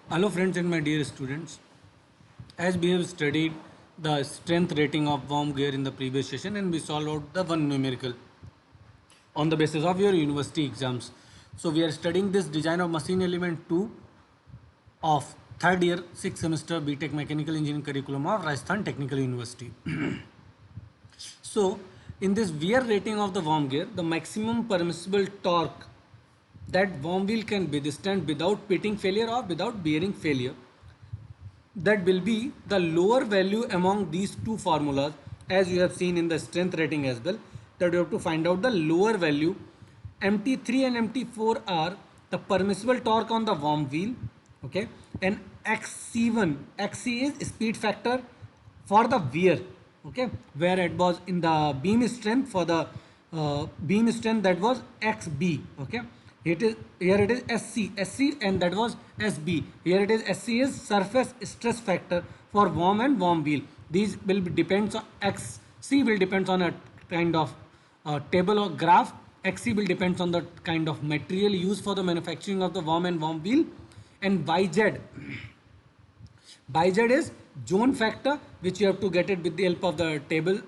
Hello friends and my dear students. As we have studied the strength rating of worm gear in the previous session and we solved out the one numerical on the basis of your university exams. So we are studying this design of machine element 2 of third year 6th semester BTech Mechanical Engineering curriculum of Rajasthan Technical University. So in this wear rating of the worm gear, the maximum permissible torque that worm wheel can withstand without pitting failure or without bearing failure, that will be the lower value among these two formulas, as you have seen in the strength rating as well, that you have to find out the lower value. MT3 and MT4 are the permissible torque on the worm wheel, okay, and XC1, XC is speed factor for the wear, okay, where it was in the beam strength. For the beam strength, that was XB, okay. It is here, it is SC, and that was SB. Here it is SC is surface stress factor for worm and worm wheel. These will be depends on XC will depends on a kind of table or graph. XC will depends on the kind of material used for the manufacturing of the worm and worm wheel, and YZ YZ is zone factor, which you have to get it with the help of the table.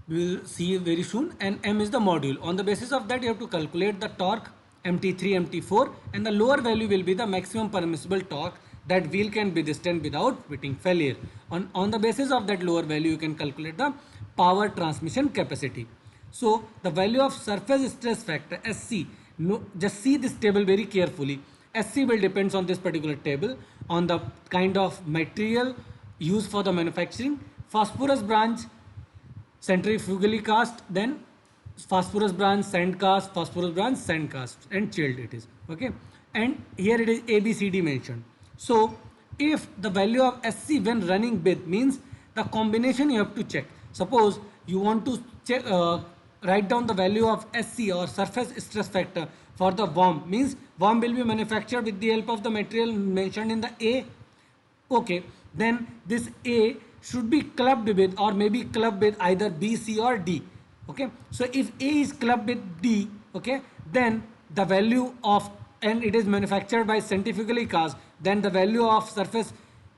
We will see very soon. And M is the module. On the basis of that, you have to calculate the torque MT3, MT4, and the lower value will be the maximum permissible torque that wheel can withstand without pitting failure. On the basis of that lower value, you can calculate the power transmission capacity. So the value of surface stress factor SC, no, just see this table very carefully. SC will depends on this particular table on the kind of material used for the manufacturing. Phosphorus branch centrifugally cast, then phosphorus branch sand cast, phosphorus branch sand cast, and chilled it is, okay. And here it is ABCD mentioned. So if the value of SC when running with means the combination you have to check. Suppose you want to check, write down the value of SC or surface stress factor for the worm, means worm will be manufactured with the help of the material mentioned in the A, okay. Then this A should be clubbed with or maybe clubbed with either B, C or D, okay. So if A is clubbed with D, okay, then the value of, and it is manufactured by centrifugally cast, then the value of surface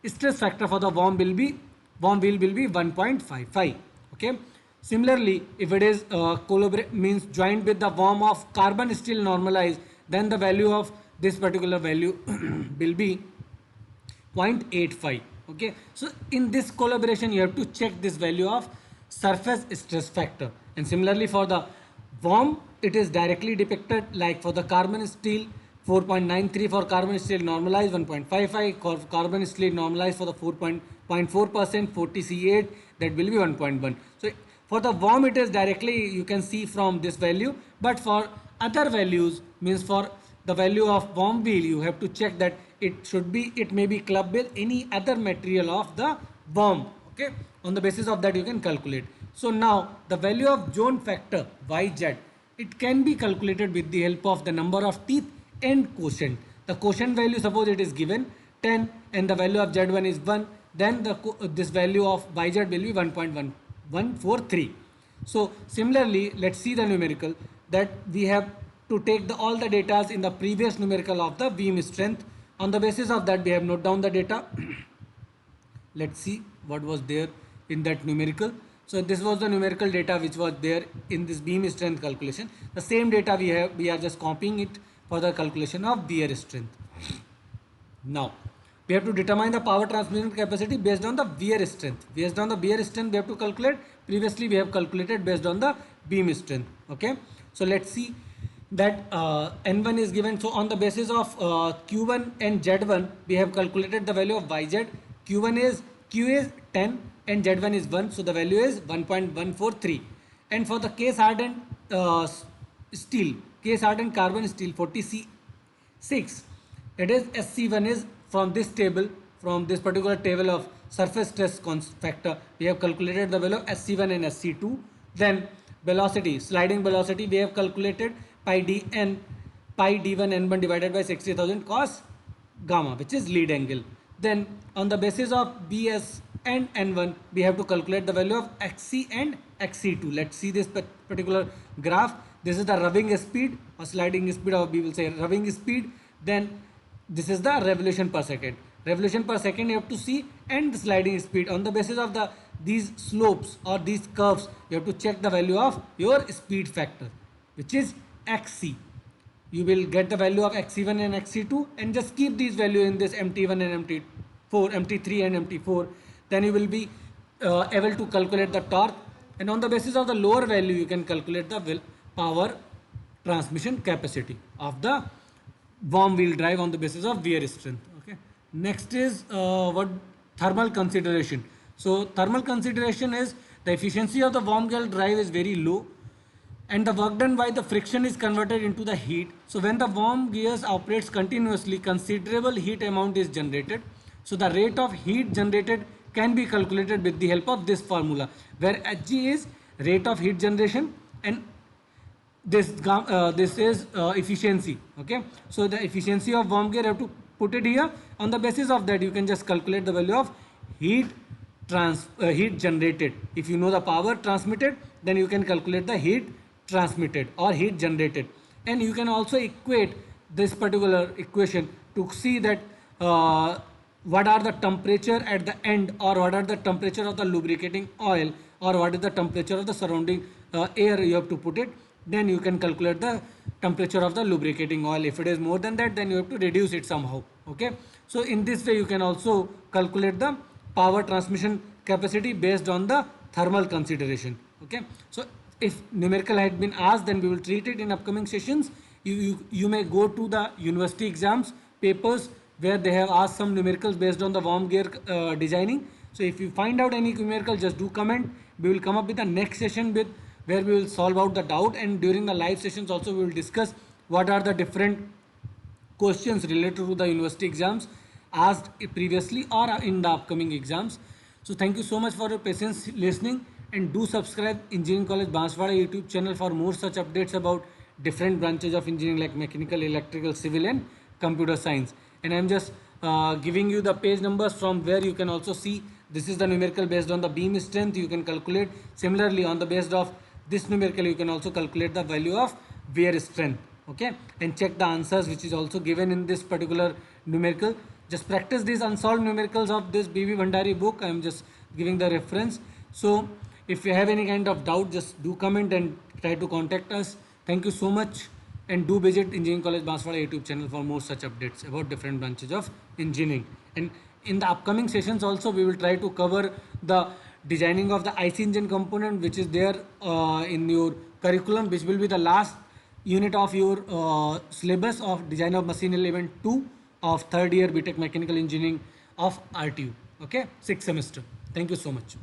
stress factor for the worm wheel will be 1.55, okay. Similarly, if it is collaborate means joined with the worm of carbon steel normalized, then the value of this particular value will be 0.85, okay. So in this collaboration you have to check this value of surface stress factor, and similarly for the worm it is directly depicted, like for the carbon steel 4.93, for carbon steel normalized 1.55, for carbon steel normalized for the 4.4%, 40C8, that will be 1.1. So for the worm it is directly you can see from this value, but for other values means for the value of worm wheel you have to check that it may be clubbed with any other material of the worm, okay. On the basis of that you can calculate. So now the value of zone factor YZ, it can be calculated with the help of the number of teeth and quotient. The quotient value, suppose it is given 10 and the value of Z1 is 1, then this value of YZ will be 1.1143. So similarly, let's see the numerical that we have to take all the data in the previous numerical of the beam strength. On the basis of that we have note down the data. Let's see what was there in that numerical. So this was the numerical data which was there in this beam strength calculation. The same data we are just copying it for the calculation of wear strength. Now we have to determine the power transmission capacity based on the wear strength. Based on the wear strength we have to calculate. Previously we have calculated based on the beam strength, okay. So let's see that N1 is given. So on the basis of Q1 and Z1 we have calculated the value of YZ. Q is 10 and Z1 is 1, so the value is 1.143. And for the case hardened steel, case hardened carbon steel 40C6, it is SC1 is from this table, from this particular table of surface stress factor we have calculated the value of SC1 and SC2. Then velocity, sliding velocity, we have calculated pi d1 n1 divided by 60,000 cos gamma, which is lead angle. Then on the basis of BS and N1 we have to calculate the value of XC and XC2. Let's see this particular graph. This is the rubbing speed or sliding speed, or we will say rubbing speed. Then this is the revolution per second. Revolution per second you have to see, and the sliding speed. On the basis of these slopes or these curves, you have to check the value of your speed factor, which is xc. You will get the value of xc1 and xc2, and just keep these value in this mt1 and mt4, mt3 and mt4. Then you will be able to calculate the torque, and on the basis of the lower value you can calculate the power transmission capacity of the warm wheel drive on the basis of wear strength. Okay. Next is what thermal consideration. So thermal consideration is the efficiency of the warm wheel drive is very low, and the work done by the friction is converted into the heat. So when the warm gears operates continuously, considerable heat amount is generated. So the rate of heat generated can be calculated with the help of this formula, where Hg is rate of heat generation, and this is efficiency. Okay, so the efficiency of warm gear you have to put it here. On the basis of that you can just calculate the value of heat generated. If you know the power transmitted, then you can calculate the heat transmitted or heat generated, and you can also equate this particular equation to see that what are the temperature at the end, or what are the temperature of the lubricating oil, or what is the temperature of the surrounding air you have to put it. Then you can calculate the temperature of the lubricating oil. If it is more than that, then you have to reduce it somehow. Okay, so in this way you can also calculate the power transmission capacity based on the thermal consideration. Okay, so if numerical had been asked, then we will treat it in upcoming sessions. You may go to the university exams papers where they have asked some numericals based on the warm gear designing. So if you find out any numerical, just do comment. We will come up with the next session with where we will solve out the doubt, and during the live sessions also we will discuss what are the different questions related to the university exams asked previously or in the upcoming exams. So thank you so much for your patience listening, and do subscribe Engineering College Banswara YouTube channel for more such updates about different branches of engineering like mechanical, electrical, civil and computer science. And I am just giving you the page numbers from where you can also see this is the numerical based on the beam strength. You can calculate similarly on the basis of this numerical. You can also calculate the value of wear strength. Okay, and check the answers which is also given in this particular numerical. Just practice these unsolved numericals of this B.V. Bhandari book. I am just giving the reference. So if you have any kind of doubt, just do comment and try to contact us. Thank you so much, and do visit Engineering College Banswara YouTube channel for more such updates about different branches of engineering. And in the upcoming sessions also we will try to cover the designing of the IC engine component, which is there in your curriculum, which will be the last unit of your syllabus of design of machine element 2 of third year BTech Mechanical Engineering of RTU. Okay, 6th semester. Thank you so much.